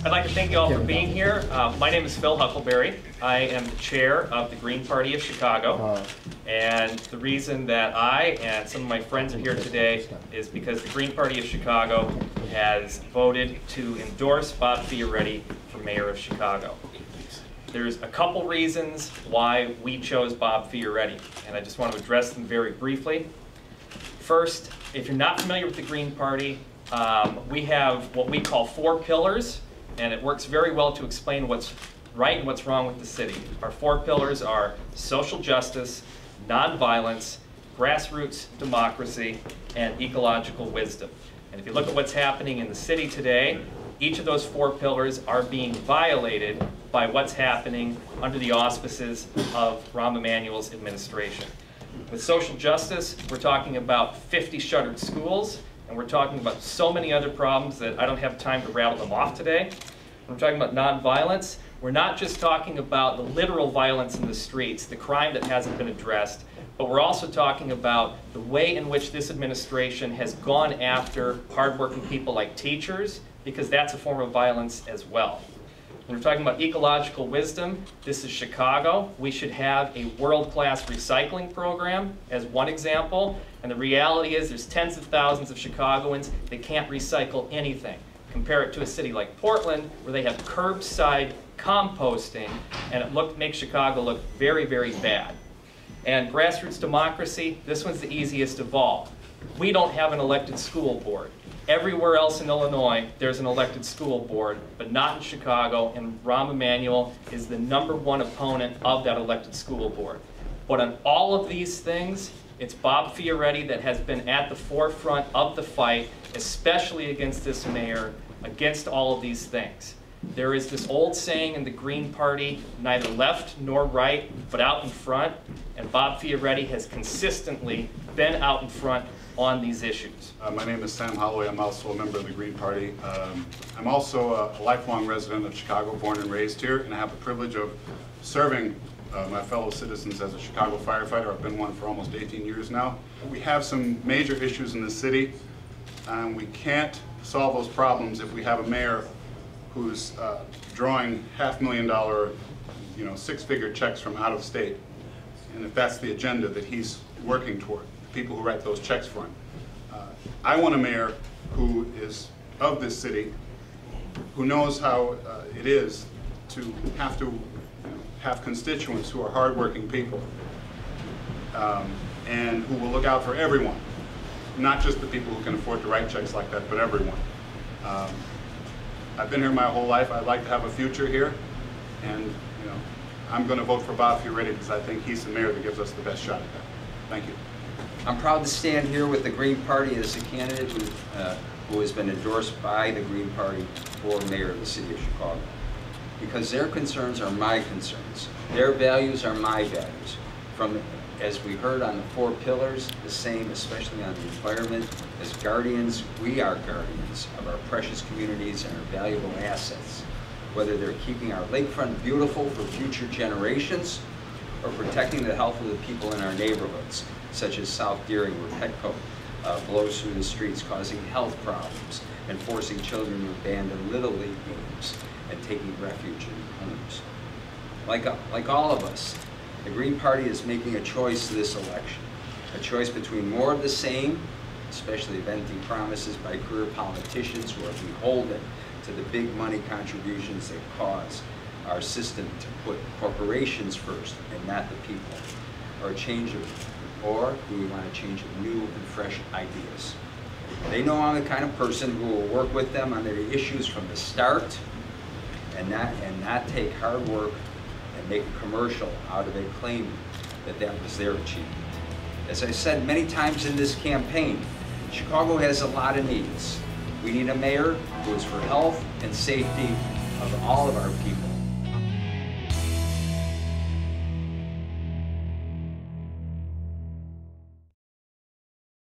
I'd like to thank you all for being here. My name is Phil Huckleberry. I am the chair of the Green Party of Chicago. And the reason that I and some of my friends are here today is because the Green Party of Chicago has voted to endorse Bob Fioretti for mayor of Chicago. There's a couple reasons why we chose Bob Fioretti, and I just want to address them very briefly. First, if you're not familiar with the Green Party, we have what we call 4 pillars, and it works very well to explain what's right and what's wrong with the city. Our 4 pillars are social justice, nonviolence, grassroots democracy, and ecological wisdom. And if you look at what's happening in the city today, each of those 4 pillars are being violated by what's happening under the auspices of Rahm Emanuel's administration. With social justice, we're talking about 50 shuttered schools, and we're talking about so many other problems that I don't have time to rattle them off today. When we're talking about nonviolence, we're not just talking about the literal violence in the streets, the crime that hasn't been addressed, but we're also talking about the way in which this administration has gone after hardworking people like teachers, because that's a form of violence as well. When we're talking about ecological wisdom, this is Chicago. We should have a world-class recycling program as one example. And the reality is there's tens of thousands of Chicagoans that can't recycle anything. Compare it to a city like Portland, where they have curbside composting, and it makes Chicago look very, very bad. And grassroots democracy, this one's the easiest of all. We don't have an elected school board. Everywhere else in Illinois, there's an elected school board, but not in Chicago, and Rahm Emanuel is the #1 opponent of that elected school board. But on all of these things, it's Bob Fioretti that has been at the forefront of the fight, especially against this mayor, against all of these things. There is this old saying in the Green Party, neither left nor right, but out in front, and Bob Fioretti has consistently been out in front on these issues. My name is Sam Holloway. I'm also a member of the Green Party. I'm also a lifelong resident of Chicago, born and raised here, and I have the privilege of serving my fellow citizens as a Chicago firefighter. I've been one for almost 18 years now. We have some major issues in the city, and we can't solve those problems if we have a mayor who's drawing $500,000, six-figure checks from out of state, and if that's the agenda that he's working toward. People who write those checks for him. I want a mayor who is of this city, who knows how it is to have constituents who are hardworking people, and who will look out for everyone, not just the people who can afford to write checks like that, but everyone. I've been here my whole life. I'd like to have a future here, and I'm going to vote for Bob Fioretti because I think he's the mayor that gives us the best shot at that. Thank you. I'm proud to stand here with the Green Party as a candidate who has been endorsed by the Green Party for mayor of the city of Chicago. Because their concerns are my concerns. Their values are my values. From, as we heard on the 4 pillars, the same, especially on the environment. As guardians, we are guardians of our precious communities and our valuable assets. Whether they're keeping our lakefront beautiful for future generations, or protecting the health of the people in our neighborhoods, such as South Deering, where Petco blows through the streets, causing health problems, and forcing children to abandon Little League games and taking refuge in homes. Like all of us, the Green Party is making a choice this election, a choice between more of the same, especially empty promises by career politicians who are beholden to the big money contributions that cause our system to put corporations first and not the people, or do we want a change of new and fresh ideas? They know I'm the kind of person who will work with them on their issues from the start and not take hard work and make a commercial out of it, claiming that that was their achievement. As I said many times in this campaign, Chicago has a lot of needs. We need a mayor who is for health and safety of all of our people.